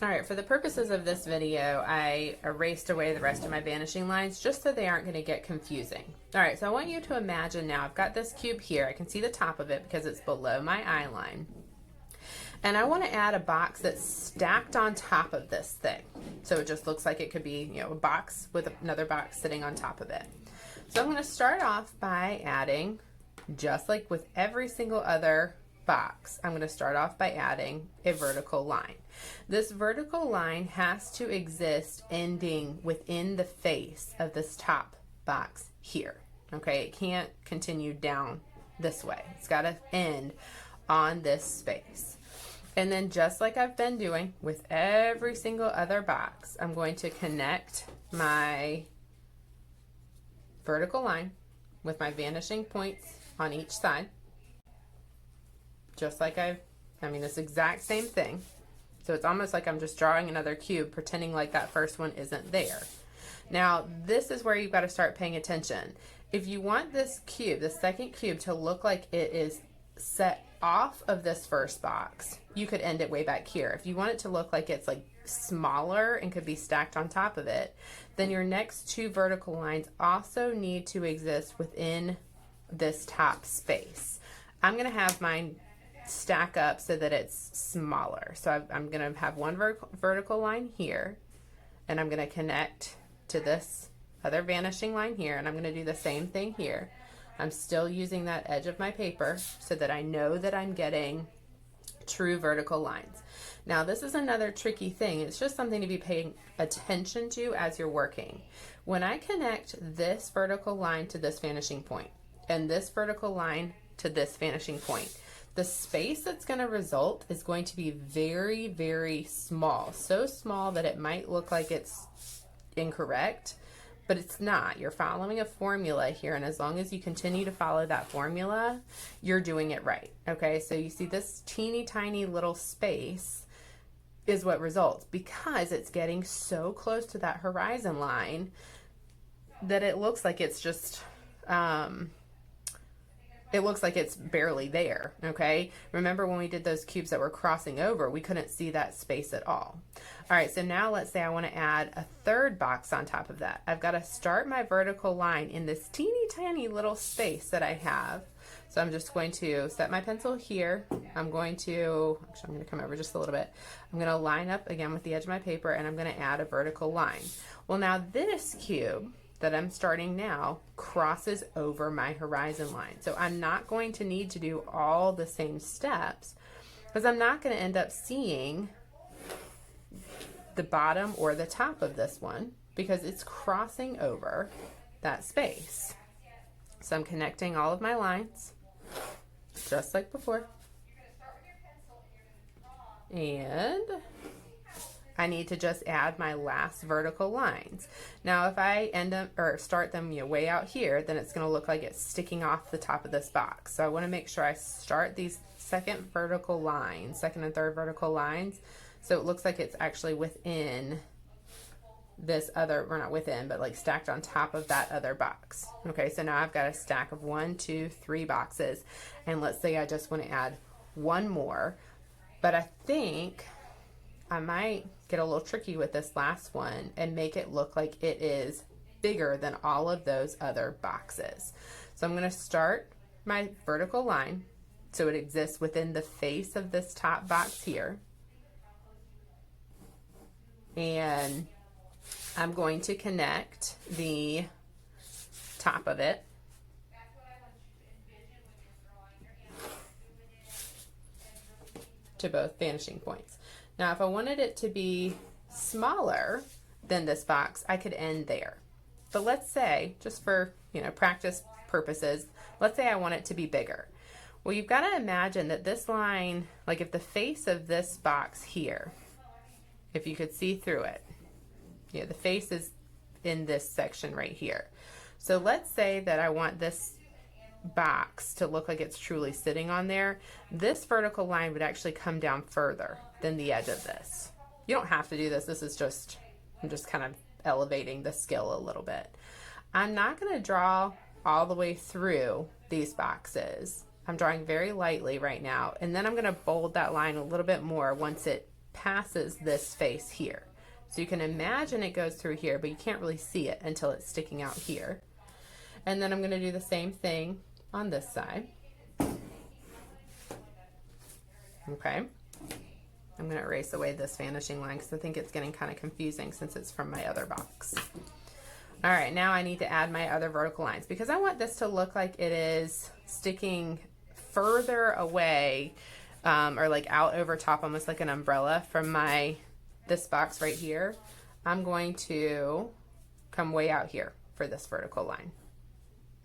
All right, for the purposes of this video, I erased away the rest of my vanishing lines just so they aren't going to get confusing. All right, so I want you to imagine now I've got this cube here. I can see the top of it because it's below my eye line. And I want to add a box that's stacked on top of this thing. So it just looks like it could be, a box with another box sitting on top of it. So I'm going to start off by adding, just like with every single other box, I'm going to start off by adding a vertical line. This vertical line has to exist ending within the face of this top box here. Okay, it can't continue down this way. It's got to end on this space. And then just like I've been doing with every single other box, I'm going to connect my vertical line with my vanishing points on each side. Just like this exact same thing. So it's almost like I'm just drawing another cube, pretending like that first one isn't there. Now, this is where you've got to start paying attention. If you want this cube, the second cube, to look like it is set off of this first box, you could end it way back here. If you want it to look like it's like smaller and could be stacked on top of it, then your next two vertical lines also need to exist within this top space. I'm going to have mine stack up so that it's smaller. So I'm going to have one vertical line here, and I'm going to connect to this other vanishing line here, and I'm going to do the same thing here. I'm still using that edge of my paper so that I know that I'm getting true vertical lines. Now, this is another tricky thing. It's just something to be paying attention to as you're working. When I connect this vertical line to this vanishing point and this vertical line to this vanishing point, the space that's going to result is going to be very, very small. So small that it might look like it's incorrect, but it's not. You're following a formula here, and as long as you continue to follow that formula, you're doing it right. Okay, so you see this teeny tiny little space is what results because it's getting so close to that horizon line that it looks like it's just it looks like it's barely there, okay? Remember when we did those cubes that were crossing over, we couldn't see that space at all. All right, so now let's say I want to add a third box on top of that. I've got to start my vertical line in this teeny tiny little space that I have. So I'm just going to set my pencil here. I'm going to come over just a little bit. I'm going to line up again with the edge of my paper, and I'm going to add a vertical line. Well, now this cube that I'm starting now crosses over my horizon line. So I'm not going to need to do all the same steps because I'm not going to end up seeing the bottom or the top of this one because it's crossing over that space. So I'm connecting all of my lines just like before. And I need to just add my last vertical lines. Now, if I end up or start them way out here, then it's going to look like it's sticking off the top of this box. So I want to make sure I start these second and third vertical lines, so it looks like it's actually within this other, or not within, but like stacked on top of that other box. Okay, so now I've got a stack of 1, 2, 3 boxes, and let's say I just want to add one more, but I think I might get a little tricky with this last one and make it look like it is bigger than all of those other boxes. So I'm going to start my vertical line so it exists within the face of this top box here. And I'm going to connect the top of it to both vanishing points. Now, if I wanted it to be smaller than this box, I could end there. But let's say, just for practice purposes, let's say I want it to be bigger. Well, you've got to imagine that this line, like if the face of this box here, if you could see through it, the face is in this section right here. So let's say that I want this box to look like it's truly sitting on there. This vertical line would actually come down further than the edge of this. You don't have to do this. This is just, I'm just kind of elevating the skill a little bit. I'm not going to draw all the way through these boxes. I'm drawing very lightly right now, and then I'm going to bold that line a little bit more once it passes this face here. So you can imagine it goes through here, but you can't really see it until it's sticking out here. And then I'm going to do the same thing on this side. Okay. I'm going to erase away this vanishing line because I think it's getting kind of confusing since it's from my other box. All right, now I need to add my other vertical lines because I want this to look like it is sticking further away or like out over top, almost like an umbrella from this box right here. I'm going to come way out here for this vertical line.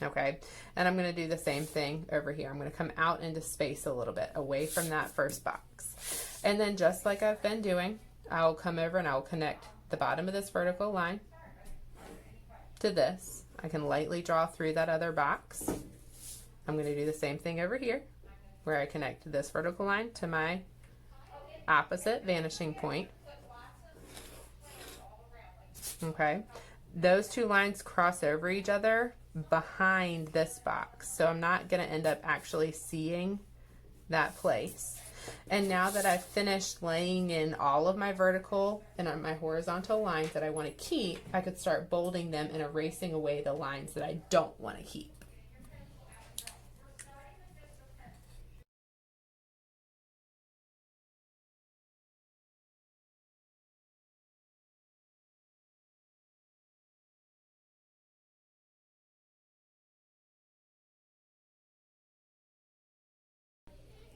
Okay, and I'm going to do the same thing over here. I'm going to come out into space a little bit away from that first box. And then just like I've been doing, I'll come over and I'll connect the bottom of this vertical line to this. I can lightly draw through that other box. I'm going to do the same thing over here where I connect this vertical line to my opposite vanishing point. Okay, those two lines cross over each other behind this box, so I'm not going to end up actually seeing that place. And now that I've finished laying in all of my vertical and my horizontal lines that I want to keep, I could start bolding them and erasing away the lines that I don't want to keep.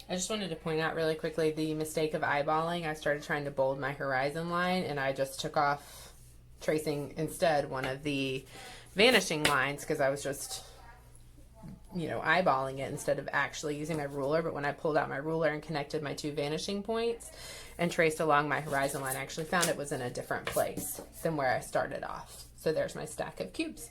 I just wanted to point out really quickly the mistake of eyeballing. I started trying to bold my horizon line and I just took off tracing instead one of the vanishing lines because I was just, you know, eyeballing it instead of actually using my ruler. But when I pulled out my ruler and connected my two vanishing points and traced along my horizon line, I actually found it was in a different place than where I started off. So there's my stack of cubes.